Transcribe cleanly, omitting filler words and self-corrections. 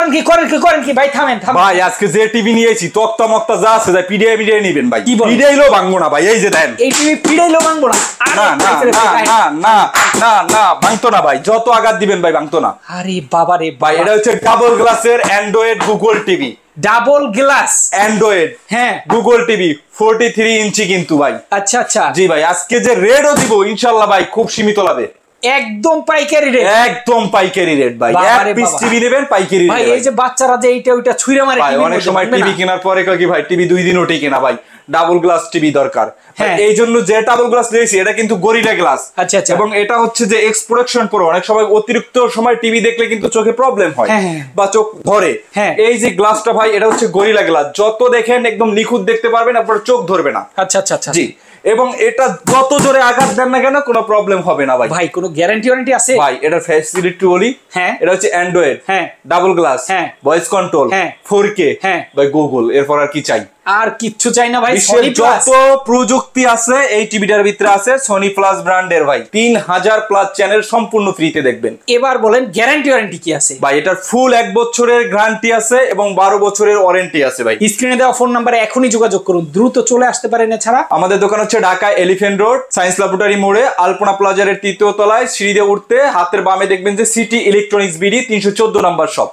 করেন কি ভাই? থামেন ভাই, আজকে যে টিভি নিয়েছি তক্তা মক্তা যা আছে যাই পিডিআই নিবেন ভাই। পিডিআইলো ভাঙবো না ভাই, এই যে দেন এই টিভি পিডাইলো ভাঙবো না। না না না না না না ভাঙতো না ভাই, যত আঘাত দিবেন ভাই ভাঙতো না। আরে বাবা রে ভাই, এটা হচ্ছে ডাবল গ্লাসের Android Google TV. Double glass Android হ্যাঁ গুগল টিভি 43 ইঞ্চি কিন্তু ভাই। আচ্ছা আচ্ছা জি ভাই, আজকে যে রেটও দিব ইনশাআল্লাহ ভাই খুব সীমিত লাভে, একদম পাইকারি রেট। একদম পাইকারি রেট ভাই। এক বাবারে পিস বাবা। টিভি নেবেন পাইকারি রেট ভাই এই যে বাচ্চারা যে এইটা ওইটা ছুঁড়ে মারে ভাই, টিভির অনেক মধ্যে, সময় ভাঙবে টিভি না? কেনার পরে কয় কি ভাই টিভি 2 দিনও টিকে না ভাই, ডাবল গ্লাস টিভি দরকার। হ্যাঁ। এই জন্য যে ডাবল গ্লাস নিয়েছি এটা কিন্তু গরিলা গ্লাস। আচ্ছা আচ্ছা। এবং এটা হচ্ছে যে এক্স প্রোডাকশন প্রো। অনেক সময় অতিরিক্ত সময় টিভি দেখলে কিন্তু চোখে প্রবলেম হয় হ্যাঁ, হ্যাঁ। বা চোখ ধরে। হ্যাঁ। এই যে গ্লাসটা ভাই, এটা হচ্ছে গরিলা গ্লাস, যত দেখেন একদম নিখুঁত দেখতে পারবেন, আপনার চোখ ধরবে না। আচ্ছা আচ্ছা আচ্ছা জি, এবং এটা যত জোরে আঘাত দেন না কেন কোনো প্রবলেম হবে না ভাই। ভাই কোনো গ্যারান্টি ওয়ারেন্টি আছে? ভাই এটার ফ্যাসিলিটি বলি, হ্যাঁ। এটা হচ্ছে অ্যান্ড্রয়েড, হ্যাঁ। ডাবল গ্লাস, হ্যাঁ। ভয়েস কন্ট্রোল, হ্যাঁ। 4K, হ্যাঁ। ভাই গুগল, এরপর আর কি চাই? আর কিচ্ছু চাই না ভাই। বিশ্বের সনি প্লাস যত প্রযুক্তি আছে এই টিভিটার ভিতরে আছে সনি প্লাস ব্র্যান্ডের ভাই। 3000 প্লাস চ্যানেল সম্পূর্ণ ফ্রিতে দেখবেন। এবার বলেন গ্যারান্টি ওয়ারেন্টি কি আছে? ভাই এটার ফুল 1 বছরের গ্যারান্টি আছে এবং 12 বছরের ওয়ারেন্টি আছে ভাই। স্ক্রিনে দেওয়া ফোন নাম্বারে এখনই যোগাযোগ করুন, দ্রুত চলে আসতে পারেন। এছাড়া আমাদের দোকান হচ্ছে Dhaka elephant road, science laboratory মোড়ে, আলপনা প্লাজারের 3য় তলায়, সিঁড়ি দিয়ে উঠতে হাতের বামে দেখবেন যে city electronics BD 314 number shop.